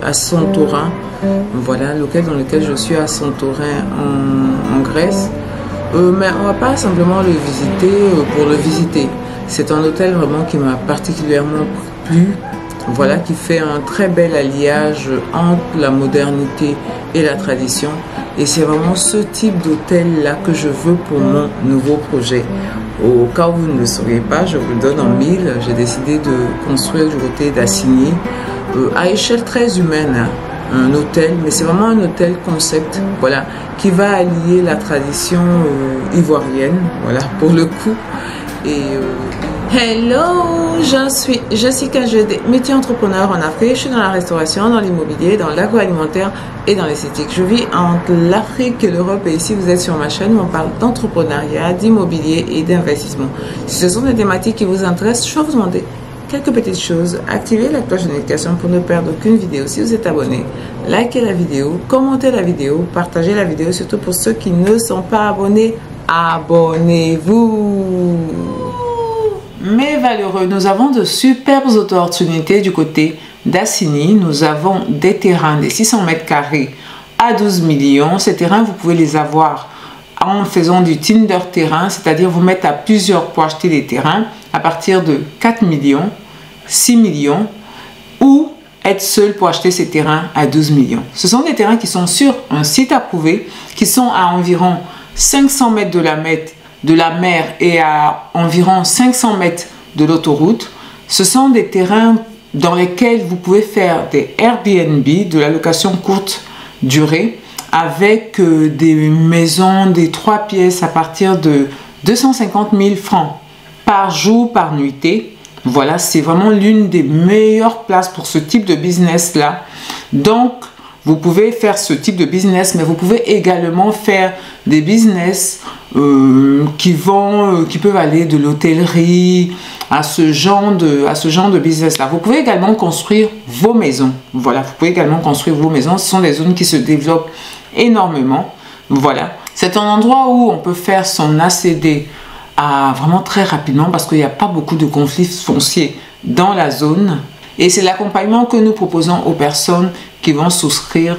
à Santorin, voilà, l'hôtel dans lequel je suis à Santorin en Grèce. Mais on va pas simplement le visiter pour le visiter. C'est un hôtel vraiment qui m'a particulièrement plu, voilà, qui fait un très bel alliage entre la modernité et la tradition. Et c'est vraiment ce type d'hôtel-là que je veux pour mon nouveau projet. Au cas où vous ne le sauriez pas, je vous le donne en mille. J'ai décidé de construire du côté d'Assigny, à échelle très humaine, hein, un hôtel, mais c'est vraiment un hôtel concept, voilà, qui va allier la tradition ivoirienne, voilà, pour le coup. Et hello, je suis Kajede, métier entrepreneur en Afrique. Je suis dans la restauration, dans l'immobilier, dans l'agroalimentaire et dans l'esthétique. Je vis entre l'Afrique et l'Europe et ici vous êtes sur ma chaîne où on parle d'entrepreneuriat, d'immobilier et d'investissement. Si ce sont des thématiques qui vous intéressent, je vais vous demander quelques petites choses. Activez la cloche de notification pour ne perdre aucune vidéo. Si vous êtes abonné, likez la vidéo, commentez la vidéo, partagez la vidéo, surtout pour ceux qui ne sont pas abonnés. Abonnez-vous. Mes valeureux, nous avons de superbes opportunités du côté d'Assigny. Nous avons des terrains de 600 mètres carrés à 12 millions. Ces terrains, vous pouvez les avoir en faisant du Tinder terrain, c'est-à-dire vous mettre à plusieurs pour acheter des terrains à partir de 4 millions, 6 millions, ou être seul pour acheter ces terrains à 12 millions. Ce sont des terrains qui sont sur un site approuvé, qui sont à environ 500 mètres de la mer et à environ 500 mètres de l'autoroute. Ce sont des terrains dans lesquels vous pouvez faire des Airbnb, de la location courte durée, avec des maisons, des 3 pièces à partir de 250 000 francs par jour, par nuitée. Voilà, c'est vraiment l'une des meilleures places pour ce type de business-là. Donc, vous pouvez faire ce type de business, mais vous pouvez également faire des business qui peuvent aller de l'hôtellerie à ce genre de business-là. Vous pouvez également construire vos maisons. Voilà, vous pouvez également construire vos maisons. Ce sont des zones qui se développent énormément. Voilà, c'est un endroit où on peut faire son ACD vraiment très rapidement parce qu'il n'y a pas beaucoup de conflits fonciers dans la zone. Et c'est l'accompagnement que nous proposons aux personnes qui vont souscrire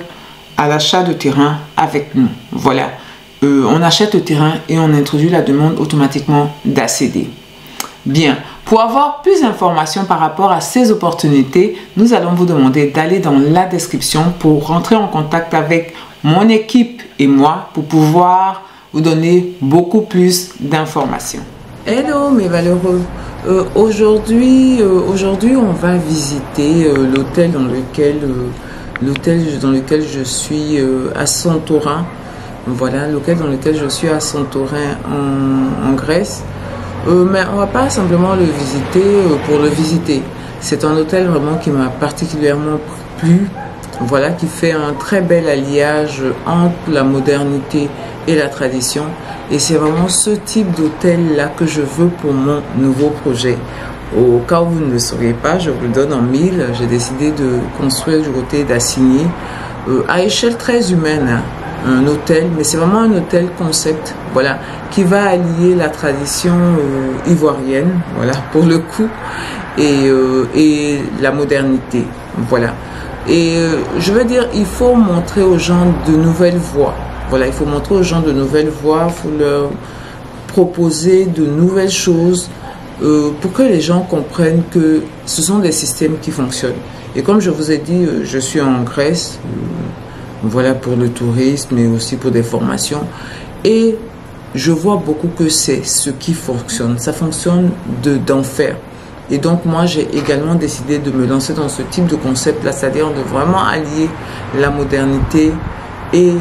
à l'achat de terrain avec nous. Voilà, on achète le terrain et on introduit la demande automatiquement d'ACD. Bien, pour avoir plus d'informations par rapport à ces opportunités, nous allons vous demander d'aller dans la description pour rentrer en contact avec mon équipe et moi pour pouvoir vous donner beaucoup plus d'informations. Hello mes valeureux, aujourd'hui on va visiter l'hôtel dans lequel je suis à Santorin. Voilà, l'hôtel dans lequel je suis à Santorin en Grèce. Mais on va pas simplement le visiter pour le visiter. C'est un hôtel vraiment qui m'a particulièrement plu, voilà, qui fait un très bel alliage entre la modernité et la tradition. Et c'est vraiment ce type d'hôtel-là que je veux pour mon nouveau projet. Au cas où vous ne le sauriez pas, je vous le donne en mille. J'ai décidé de construire du côté d'Assigny, à échelle très humaine, hein, un hôtel, mais c'est vraiment un hôtel concept, voilà, qui va allier la tradition ivoirienne, voilà, pour le coup, et la modernité, voilà. Et je veux dire, il faut montrer aux gens de nouvelles voies. Voilà, il faut montrer aux gens de nouvelles voies, il faut leur proposer de nouvelles choses pour que les gens comprennent que ce sont des systèmes qui fonctionnent. Et comme je vous ai dit, je suis en Grèce, voilà, pour le tourisme, mais aussi pour des formations. Et je vois beaucoup que c'est ce qui fonctionne. Ça fonctionne d'enfer. Et donc moi j'ai également décidé de me lancer dans ce type de concept là, c'est-à-dire de vraiment allier la modernité et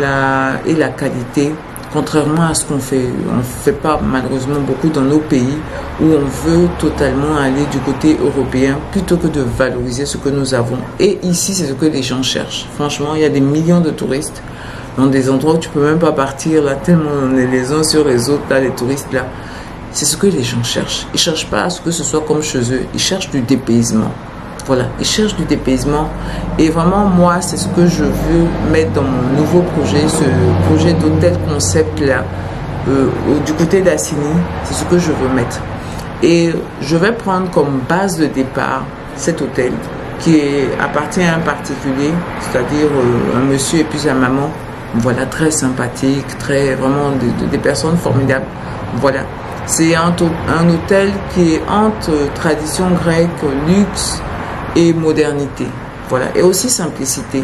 la qualité, contrairement à ce qu'on fait. On ne fait pas malheureusement beaucoup dans nos pays où on veut totalement aller du côté européen plutôt que de valoriser ce que nous avons. Et ici c'est ce que les gens cherchent. Franchement, il y a des millions de touristes dans des endroits où tu ne peux même pas partir là, tellement on est les uns sur les autres là, les touristes là. C'est ce que les gens cherchent. Ils ne cherchent pas à ce que ce soit comme chez eux. Ils cherchent du dépaysement. Voilà, ils cherchent du dépaysement. Et vraiment, moi, c'est ce que je veux mettre dans mon nouveau projet, ce projet d'hôtel concept-là, du côté d'Assigny. C'est ce que je veux mettre. Et je vais prendre comme base de départ cet hôtel appartient à un particulier, c'est-à-dire un monsieur et puis sa maman. Voilà, très sympathique, très vraiment des personnes formidables. Voilà, c'est un hôtel qui est entre tradition grecque, luxe et modernité. Voilà, et aussi simplicité,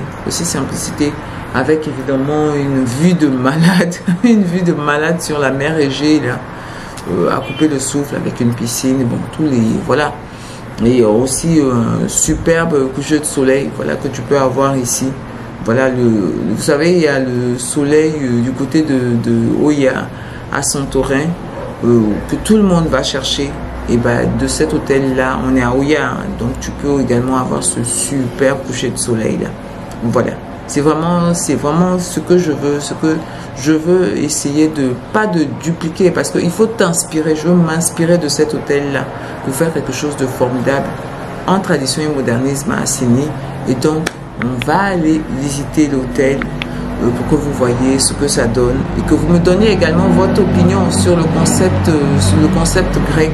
avec évidemment une vue de malade, une vue de malade sur la mer Égée là, à couper le souffle avec une piscine, bon voilà. Et aussi un superbe coucher de soleil, voilà, que tu peux avoir ici. Voilà, vous savez, il y a le soleil du côté de Oya à Santorin que tout le monde va chercher. Et ben, de cet hôtel-là, on est à Oya, donc tu peux également avoir ce superbe coucher de soleil-là. Voilà, c'est vraiment ce que je veux essayer pas de dupliquer, parce qu'il faut t'inspirer. Je veux m'inspirer de cet hôtel-là pour faire quelque chose de formidable en tradition et modernisme à Assini. Et donc, on va aller visiter l'hôtel pour que vous voyez ce que ça donne et que vous me donniez également votre opinion sur le concept grec.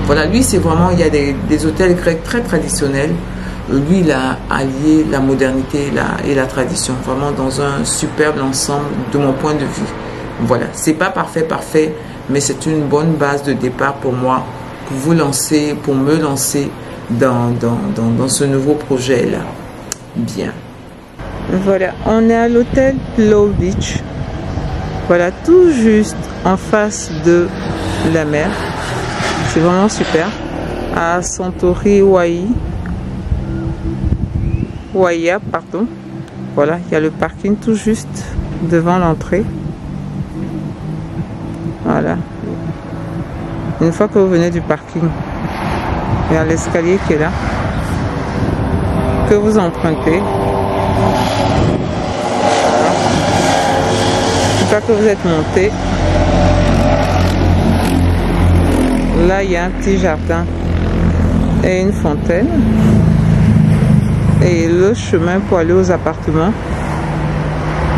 Voilà, lui, c'est vraiment, il y a des hôtels grecs très traditionnels. Lui, il a allié la modernité et la tradition, vraiment dans un superbe ensemble de mon point de vue. Voilà, c'est pas parfait, mais c'est une bonne base de départ pour moi, pour me lancer dans ce nouveau projet-là. Bien. Voilà, on est à l'hôtel Plow Beach. Voilà, tout juste en face de la mer. C'est vraiment super. À Santorini Waya, pardon. Voilà, il y a le parking tout juste devant l'entrée. Voilà. Une fois que vous venez du parking, il y a l'escalier qui est là, que vous empruntez. Une fois que vous êtes monté, là il y a un petit jardin et une fontaine et le chemin pour aller aux appartements.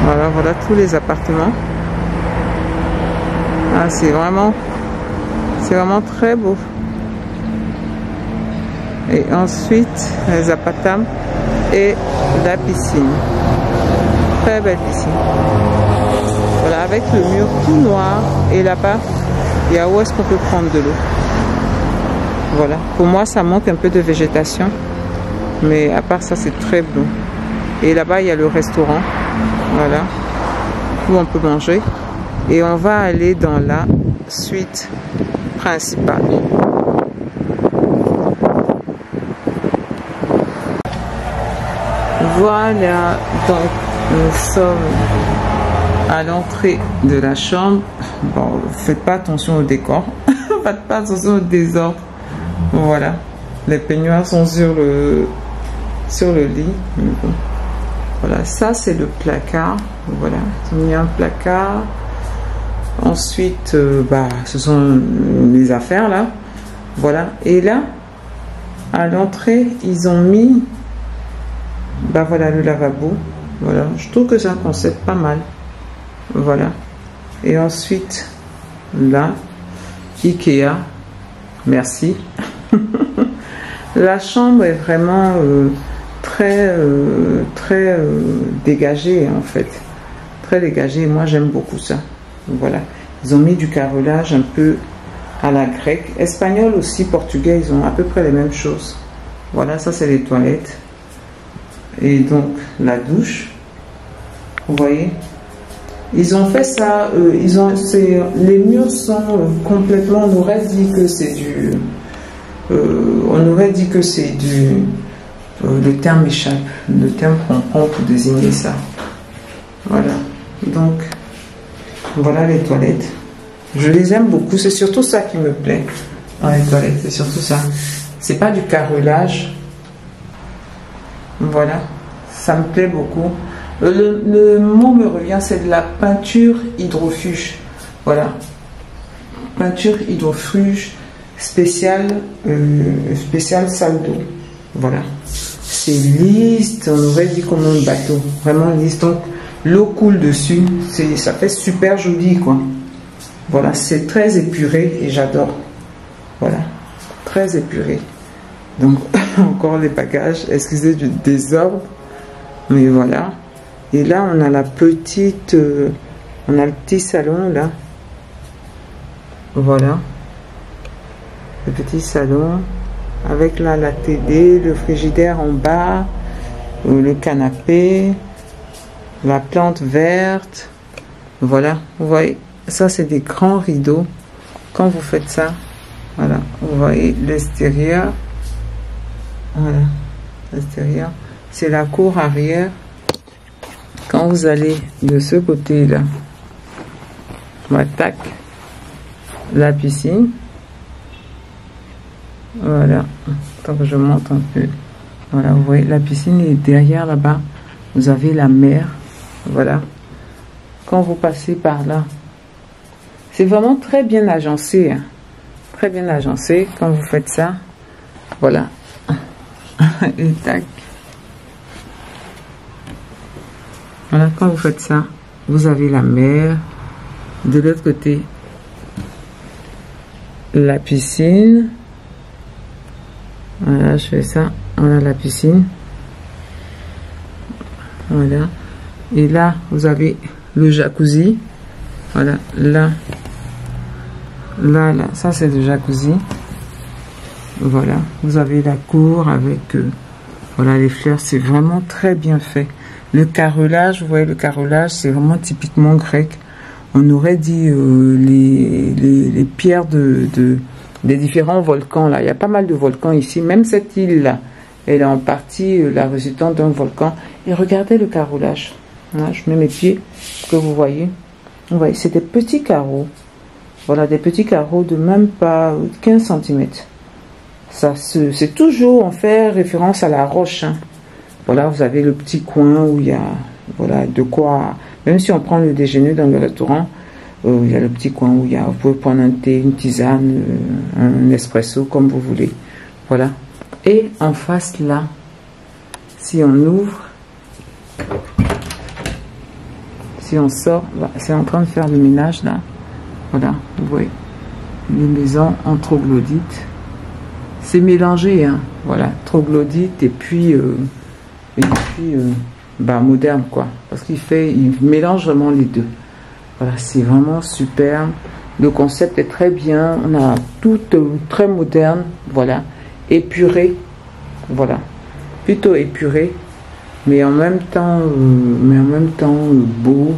Voilà tous les appartements. Ah, c'est vraiment très beau. Et ensuite les appartements et la piscine, très belle piscine. Voilà, avec le mur tout noir, et là-bas il y a où est-ce qu'on peut prendre de l'eau. Voilà, pour moi ça manque un peu de végétation, mais à part ça c'est très beau. Et là-bas il y a le restaurant, voilà, où on peut manger, et on va aller dans la suite principale. Voilà, donc nous sommes à l'entrée de la chambre. Bon, faites pas attention au décor, faites pas attention au désordre. Voilà, les peignoirs sont sur le lit. Bon. Voilà, ça c'est le placard. Voilà, ils ont mis un placard. Ensuite, ce sont les affaires là. Voilà, et là, à l'entrée, ils ont mis voilà le lavabo. Voilà, je trouve que c'est un concept pas mal. Voilà, et ensuite là, Ikea, merci. La chambre est vraiment très dégagée en fait, très dégagée. Moi j'aime beaucoup ça. Voilà, ils ont mis du carrelage un peu à la grecque, espagnol aussi, portugais, ils ont à peu près les mêmes choses. Voilà, ça c'est les toilettes. Et donc la douche, vous voyez, ils ont fait ça, les murs sont complètement, on aurait dit que c'est le terme échappe, le terme qu'on prend pour désigner ça. Voilà, donc voilà les toilettes, je les aime beaucoup, c'est surtout ça qui me plaît dans les toilettes, c'est surtout ça, c'est pas du carrelage. Voilà, ça me plaît beaucoup. Le mot me revient, c'est de la peinture hydrofuge. Voilà, peinture hydrofuge spéciale salle d'eau. Voilà, c'est lisse, on aurait dit comme un bateau, vraiment lisse. Donc l'eau coule dessus, ça fait super joli quoi. Voilà, c'est très épuré et j'adore. Voilà, très épuré. Donc, encore les bagages. Excusez du désordre. Mais voilà. Et là, on a la petite... on a le petit salon, là. Voilà. Le petit salon. Avec là, la télé, le frigidaire en bas. Le canapé. La plante verte. Voilà. Vous voyez, ça, c'est des grands rideaux. Quand vous faites ça, voilà. Vous voyez l'extérieur. Voilà. L'extérieur. C'est la cour arrière. Quand vous allez de ce côté-là, tac, la piscine. Voilà. Tant que je monte un peu. Voilà, vous voyez, la piscine est derrière là-bas. Vous avez la mer. Voilà. Quand vous passez par là, c'est vraiment très bien agencé. Hein. Très bien agencé quand vous faites ça. Voilà. Et tac. Voilà, quand vous faites ça, vous avez la mer. De l'autre côté, la piscine. Voilà, je fais ça. Voilà la piscine. Voilà. Et là, vous avez le jacuzzi. Voilà, là. Là, ça c'est le jacuzzi. Voilà, vous avez la cour avec voilà les fleurs, c'est vraiment très bien fait. Le carrelage, vous voyez le carrelage, c'est vraiment typiquement grec. On aurait dit les pierres des différents volcans là. Il y a pas mal de volcans ici, même cette île là, elle est en partie la résultante d'un volcan. Et regardez le carrelage. Là, je mets mes pieds, que vous voyez. Vous voyez, c'est des petits carreaux. Voilà, des petits carreaux de même pas 15 cm. C'est toujours, on fait référence à la roche. Hein. Voilà, vous avez le petit coin où il y a, voilà, de quoi, même si on prend le déjeuner dans le restaurant, il y a le petit coin où il y a, vous pouvez prendre un thé, une tisane, un espresso, comme vous voulez. Voilà. Et en face là, si on ouvre, si on sort, c'est en train de faire le ménage là. Voilà, vous voyez, les maisons en troglodyte. C'est mélangé, hein. Voilà, troglodyte et puis moderne quoi. Parce il mélange vraiment les deux. Voilà, c'est vraiment superbe. Le concept est très bien. On a tout très moderne. Voilà, épuré. Voilà, plutôt épuré, mais en même temps, beau.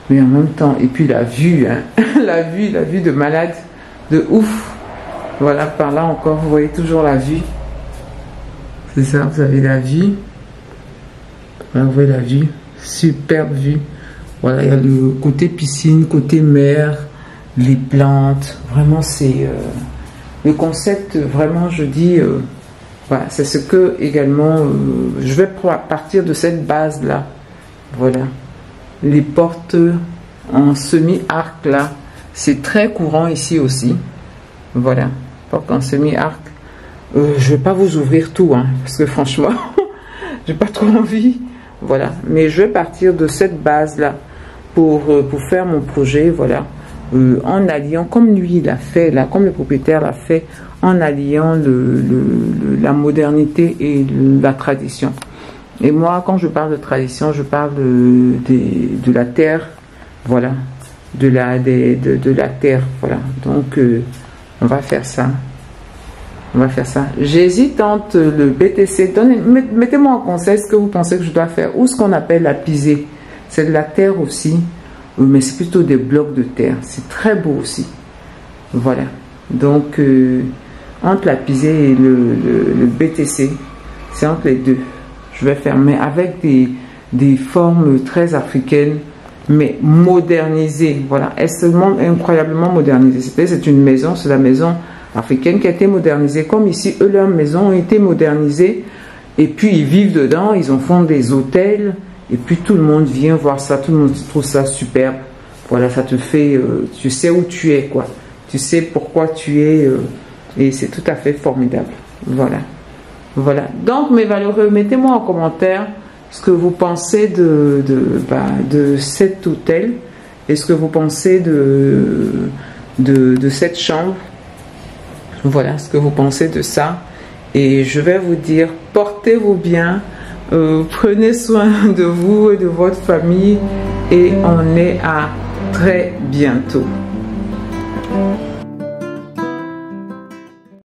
Mais en même temps, et puis la vue, hein. la vue de malade, de ouf. Voilà, par là encore, vous voyez toujours la vue. C'est ça, vous avez la vue. Voilà, vous voyez la vue, superbe vue. Voilà, il y a le côté piscine, côté mer, les plantes. Vraiment, c'est le concept, vraiment, je dis, voilà, c'est ce que également, je vais partir de cette base-là. Voilà. Les portes en semi-arc là, c'est très courant ici aussi. Voilà, porte en semi-arc. Je vais pas vous ouvrir tout, hein, parce que franchement, j'ai pas trop envie. Voilà, mais je vais partir de cette base là pour faire mon projet. Voilà, en alliant, comme lui l'a fait là, comme le propriétaire l'a fait, en alliant la modernité et la tradition. Et moi, quand je parle de tradition, je parle de la terre, voilà, de la terre, voilà. Donc, on va faire ça. On va faire ça. J'hésite entre le BTC. Mettez-moi en conseil ce que vous pensez que je dois faire. Ou ce qu'on appelle la pisée. C'est de la terre aussi, mais c'est plutôt des blocs de terre. C'est très beau aussi. Voilà. Donc, entre la pisée et le BTC, c'est entre les deux. Je vais faire, mais avec des formes très africaines, mais modernisées. Voilà, elles sont incroyablement modernisées. C'est une maison, c'est la maison africaine qui a été modernisée. Comme ici, eux, leurs maisons ont été modernisées. Et puis, ils vivent dedans, ils en font des hôtels. Et puis, tout le monde vient voir ça, tout le monde trouve ça superbe. Voilà, ça te fait, tu sais où tu es, quoi. Tu sais pourquoi tu es, et c'est tout à fait formidable. Voilà. Voilà, donc mes valeureux, mettez-moi en commentaire ce que vous pensez de cet hôtel et ce que vous pensez de cette chambre. Voilà, ce que vous pensez de ça. Et je vais vous dire, portez-vous bien, prenez soin de vous et de votre famille et on est à très bientôt.